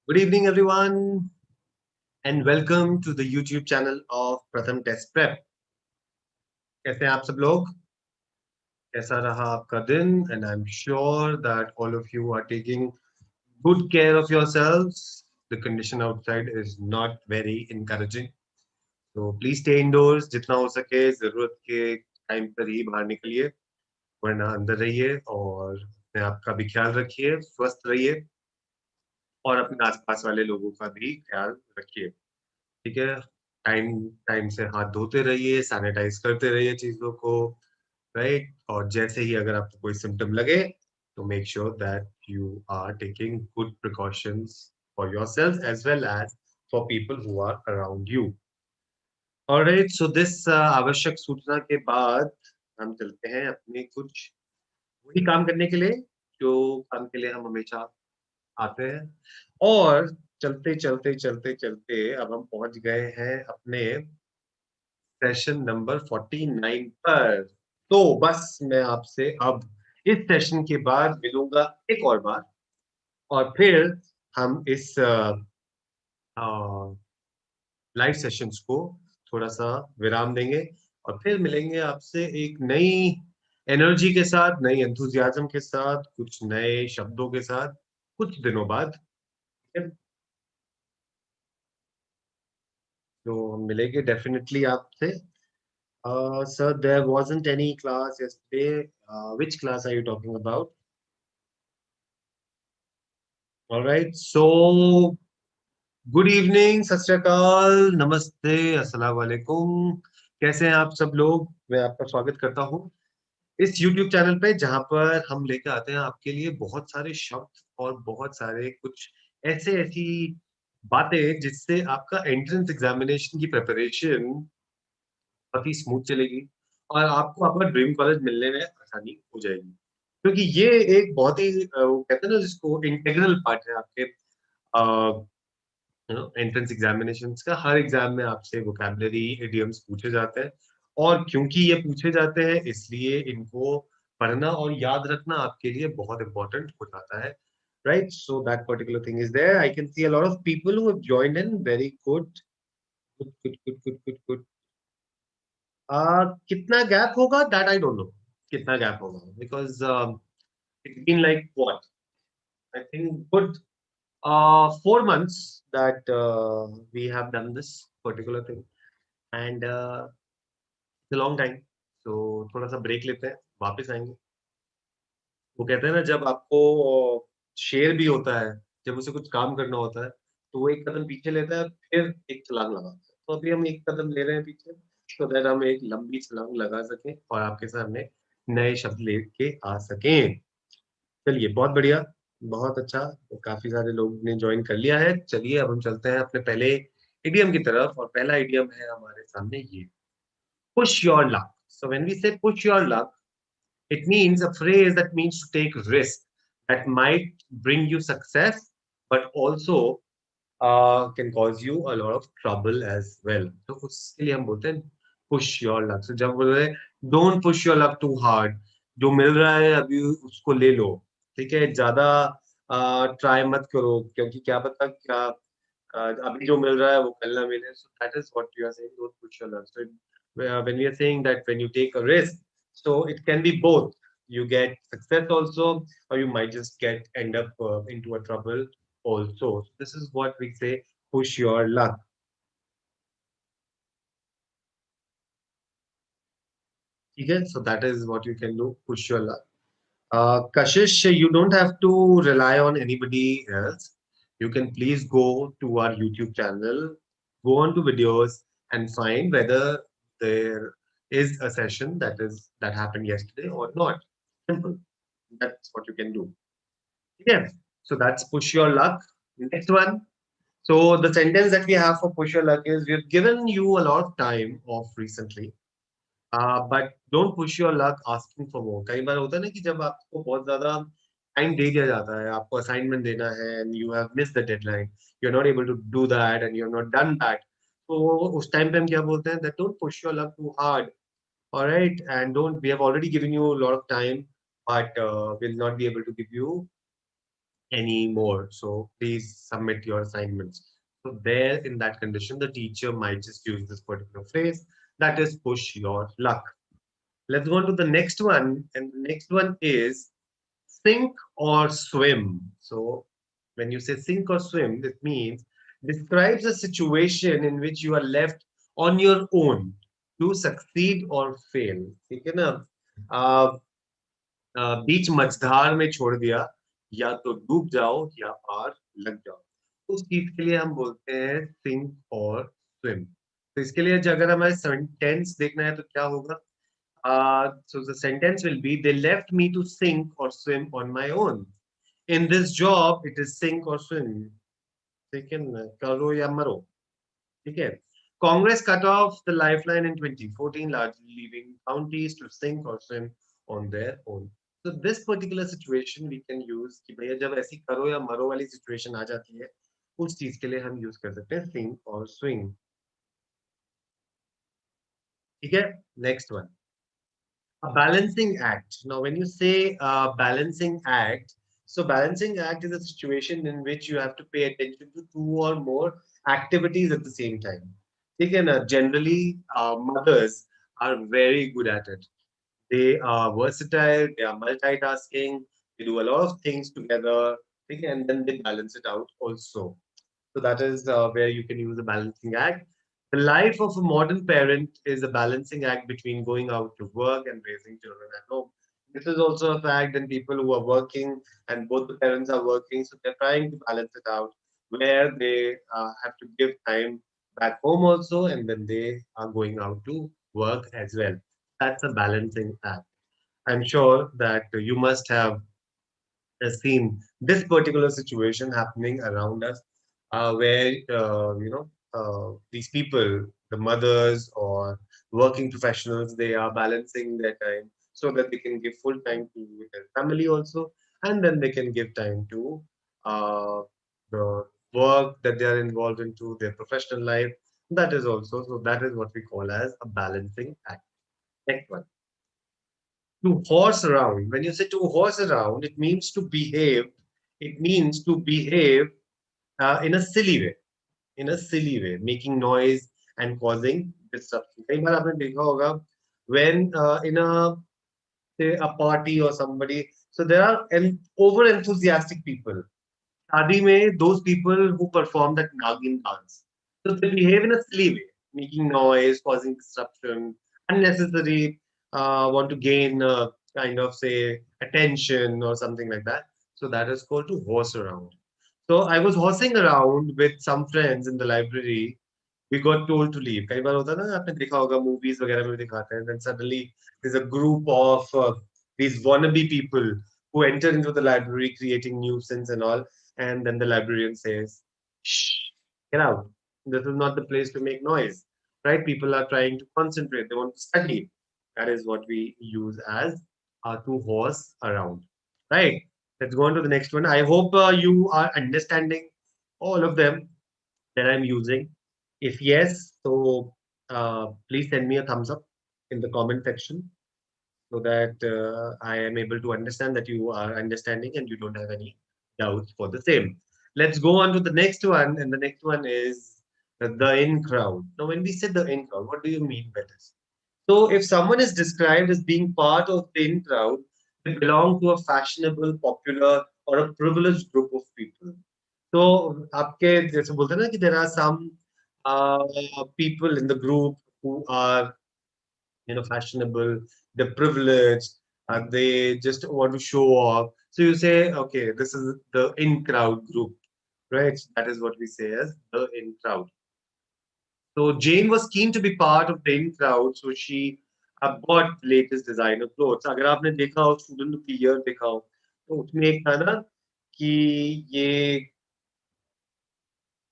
Good evening, everyone, and welcome to the YouTube channel of Pratham Test Prep. कैसे हैं आप सब लोग? कैसा रहा आपका दिन? And I'm sure that all of you are taking good care of yourselves. The condition outside is not very encouraging. So please stay indoors. जितना हो सके जरूरत के टाइम पर ही बाहर निकलिए, वरना अंदर रहिए और अपने आप का भी ख्याल रखिए, स्वस्थ रहिए और अपने आसपास वाले लोगों का भी ख्याल रखिए। ठीक है, टाइम टाइम से हाथ धोते रहिए, सैनिटाइज करते रहिए चीजों को, राइट। और जैसे ही अगर आपको कोई सिम्टम लगे तो make sure that you are taking good precautions for yourself as well as for people who are around you. Alright, so this आवश्यक सूचना के बाद हम चलते हैं अपने कुछ वही काम करने के लिए जो काम के लिए हम हमेशा आते हैं। और चलते चलते चलते चलते अब हम पहुंच गए हैं अपने सेशन नंबर 49 पर। तो बस मैं आपसे अब इस सेशन के बाद मिलूंगा एक और बार, और फिर हम इस लाइव सेशंस को थोड़ा सा विराम देंगे और फिर मिलेंगे आपसे एक नई एनर्जी के साथ, नई एंथुजियाज्म के साथ, कुछ नए शब्दों के साथ कुछ दिनों बाद। तो हम मिलेंगे डेफिनेटली आपसे। Sir, there wasn't any class yesterday. Which class are you talking about? All right. So, good evening, सत श्री अकाल, नमस्ते, अस्सलाम वालेकुम। कैसे हैं आप सब लोग? मैं आपका स्वागत करता हूँ इस YouTube चैनल पे, जहाँ पर हम लेकर आते हैं आपके लिए बहुत सारे शब्द और बहुत सारे कुछ ऐसे ऐसी बातें जिससे आपका एंट्रेंस एग्जामिनेशन की प्रिपरेशन काफी स्मूथ चलेगी और आपको आपका ड्रीम कॉलेज मिलने में आसानी हो जाएगी। क्योंकि ये एक बहुत ही वो कहते हैं ना जिसको इंटीग्रल पार्ट है आपके एंट्रेंस एग्जामिनेशन का। हर एग्जाम में आपसे वोकैबुलरी इडियम्स पूछे जाते हैं, और क्योंकि ये पूछे जाते हैं इसलिए इनको पढ़ना और याद रखना आपके लिए बहुत इंपॉर्टेंट हो जाता है, right? So that particular thing is there. I can see a lot of people who have joined in. Very good. Good, good, good, good, good, good. कितना गैप होगा दैट आई डोंट नो, कितना gap होगा, because it's been like what, I think good 4 months that we have done this particular thing, and it's a long time. So थोड़ा सा break लेते हैं, वापस आएंगे। वो कहते हैं ना, जब आपको शेर भी होता है, जब उसे कुछ काम करना होता है तो वो एक कदम पीछे लेता है, फिर एक छलांग लगाता है। तो अभी हम एक कदम ले रहे हैं पीछे, तो दैट हम एक लंबी छलांग लगा सकें और आपके सामने नए शब्द लेके आ सकें। चलिए, बहुत बढ़िया, बहुत अच्छा। तो काफी सारे लोग ने ज्वाइन कर लिया है। चलिए अब हम चलते हैं अपने पहले इडियम की तरफ, और पहला इडियम है हमारे सामने ये, push your luck. So when we say push your luck, it means a phrase that means to take risk that might bring you success, but also can cause you a lot of trouble as well. तो उसके लिए हम बोलते हैं push your luck. So जब बोल रहे हैं don't push your luck too hard, जो मिल रहा है अभी उसको ले लो, ठीक है, ज्यादा ट्राई मत करो, क्योंकि क्या पता क्या अभी जो मिल रहा है वो कल ना मिले। So that is what you are saying, don't push your luck. So when we are saying that when you take a risk, so it can be both. You get success also, or you might just end up into a trouble also. So this is what we say, push your luck. Okay, so that is what you can do, push your luck. Kashish, you don't have to rely on anybody else. You can please go to our YouTube channel, go on to videos, and find whether there is a session that happened yesterday or not. Simple. That's what you can do. Yeah. So that's push your luck. Next one. So the sentence that we have for push your luck is, we've given you a lot of time off recently, but don't push your luck asking for more. कई बार होता है ना कि जब आपको बहुत ज्यादा time दे दिया जाता है, आपको असाइनमेंट देना है and you have miss the deadline, you are not able to do that and you have not done that, तो उस टाइम पे हम क्या बोलते हैं, that don't push your luck too hard, alright, and don't, we have already given you lot of time, but will not be able to give you anymore. So please submit your assignments. So there in that condition, the teacher might just use this particular phrase, that is push your luck. Let's go on to the next one. And the next one is sink or swim. So when you say sink or swim, it means describes a situation in which you are left on your own to succeed or fail. ठीक है ना? बीच मझधार में छोड़ दिया, या तो डूब जाओ या पार लग जाओ। उस चीज के लिए हम बोलते हैं सिंक और स्विम। तो इसके लिए अगर हमें सेंटेंस देखना है तो क्या होगा? So the sentence will be, they left me to sink or swim on my own. In this job, it is sink or swim. ठीक है ना? करो या मरो। ठीक है? Congress cut off the lifeline in 2014, largely leaving counties to sink or swim on their own. So this particular situation we can use कि भैया जब ऐसी करो या मरो वाली situation आ जाती है, उस चीज के लिए हम use कर सकते हैं sink और swing. ठीक है? Next one. A balancing act. Now, when you say balancing act, so balancing act is a situation in which you have to pay attention to two or more activities at the same time. Again, generally, mothers are very good at it. They are versatile, they are multitasking, they do a lot of things together, okay, and then they balance it out also. So that is where you can use a balancing act. The life of a modern parent is a balancing act between going out to work and raising children at home. This is also a fact that people who are working and both the parents are working, so they're trying to balance it out where they have to give time back home also, and then they are going out to work as well. That's a balancing act. I'm sure that you must have has seen this particular situation happening around us, where these people, the mothers or working professionals, they are balancing their time so that they can give full time to their family also, and then they can give time to uh, the work that they are involved into their professional life. That is also, so that is what we call as a balancing act. Next one, to horse around. When you say to horse around, it means to behave. It means to behave in a silly way, making noise and causing disruption. कई बार आपने देखा होगा when in a say a party or somebody, so there are over enthusiastic people. Shadi mein, those people who perform that Nagin dance. So they behave in a silly way, making noise, causing disruption, unnecessary, want to gain kind of say attention or something like that. So that is called to horse around. So I was horsing around with some friends in the library. We got told to leave. कई बार होता है ना, आपने देखा होगा movies वगैरह में भी दिखाते हैं. Then suddenly there's a group of these wannabe people who enter into the library creating nuisance and all, and then the librarian says, "Shh, get out. This is not the place to make noise." Right? People are trying to concentrate. They want to study. That is what we use as to horse around. Right? Let's go on to the next one. I hope you are understanding all of them that I'm using. If yes, so please send me a thumbs up in the comment section so that I am able to understand that you are understanding and you don't have any doubts for the same. Let's go on to the next one, and the next one is the in crowd. Now, when we say the in crowd, what do you mean by this? So, if someone is described as being part of the in crowd, they belong to a fashionable, popular, or a privileged group of people. तो आपके जैसे बोलते हैं ना कि there are some people in the group who are fashionable, they're privileged, they just want to show off. So you say, okay, this is the in crowd group, right? That is what we say as the in crowd. So Jane was keen to be part of the in crowd, so she bought latest designer clothes. अगर आपने देखा हो student of the year देखा हो, तो उसमें एक था ना कि ये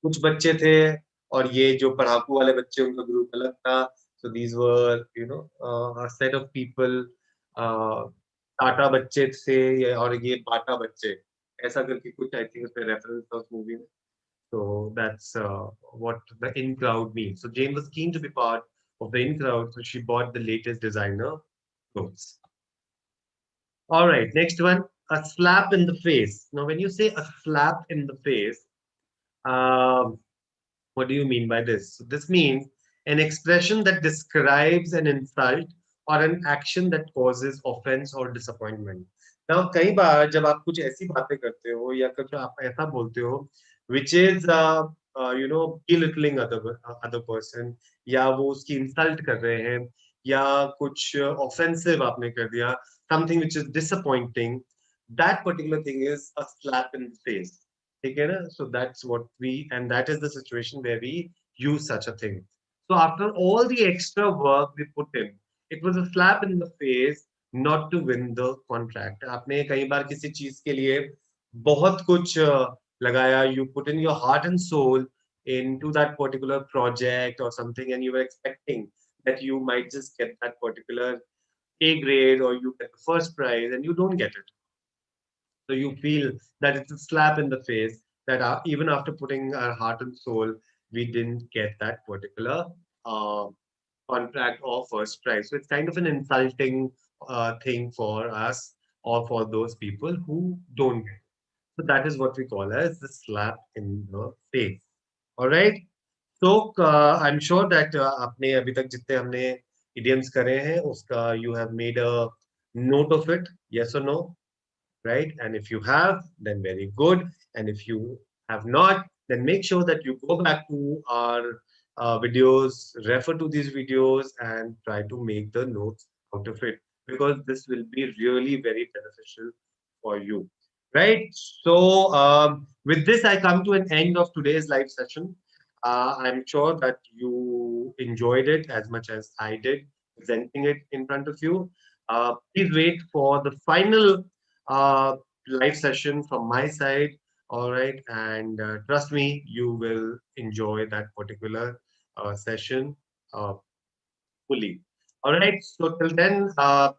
कुछ बच्चे थे और ये जो पढ़ाकू वाले बच्चे उनका ग्रुप अलग था. So these were a set of people. Tata बच्चे थे और ये बाटा बच्चे, ऐसा करके कुछ आई थिंक उसमें रेफरेंस था उस मूवी में. So that's what the in crowd means. So Jane was keen to be part of the in crowd, so she bought the latest designer clothes. All right, next one. a slap in the face. Now, when you say a slap in the face, um, what do you mean by this? So this means an expression that describes an insult or an action that causes offense or disappointment. Now, कई बार जब आप कुछ ऐसी बातें करते हो या कुछ आप ऐसा बोलते हो, which is belittling other person, या वो उसकी insult कर रहे हैं, या कुछ offensive आपने कर दिया, something which is disappointing, that particular thing is a slap in the face. ठीक है ना? So that's what we, and that is the situation where we use such a thing. So after all the extra work we put in, it was a slap in the face not to win the contract. आपने कई बार किसी चीज के लिए बहुत कुछ लगाया, you put in your heart and soul into that particular project or something, and you were expecting that you might just get that particular A grade or you get the first prize, and you don't get it. So you feel that it's a slap in the face that even after putting our heart and soul, we didn't get that particular uh, contract or first prize. So it's kind of an insulting thing for us or for those people who don't get it. So that is what we call as the slap in the face. All right. So I'm sure that आपने अभी तक जितने हमने idioms करे हैं उसका you have made a note of it, yes or no? Right? And if you have, then very good. And if you have not, then make sure that you go back to our videos, refer to these videos, and try to make the notes out of it, because this will be really very beneficial for you. Right? So, with this, I come to an end of today's live session. I'm sure that you enjoyed it as much as I did presenting it in front of you. Please wait for the final uh, live session from my side. All right. And trust me, you will enjoy that particular session uh, fully. All right. So till then,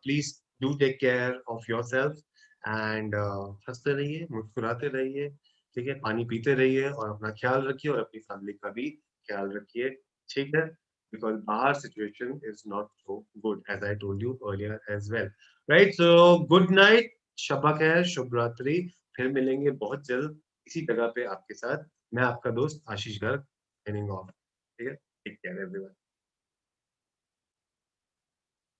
please do take care of yourself and हंसते रहिए, मुस्कुराते रहिए, ठीक है, पानी पीते रहिए और अपना ख्याल रखिए और अपनी फैमिली का भी ख्याल रखिए, ठीक है? Because our situation is not so good, as I told you earlier as well. Right? So good night, शब्बा खैर, शुभ रात्रि, फिर मिलेंगे बहुत जल्द इसी जगह पे आपके साथ. मैं आपका दोस्त आशीष गर्ग, signing off. ठीक है? Take care everyone.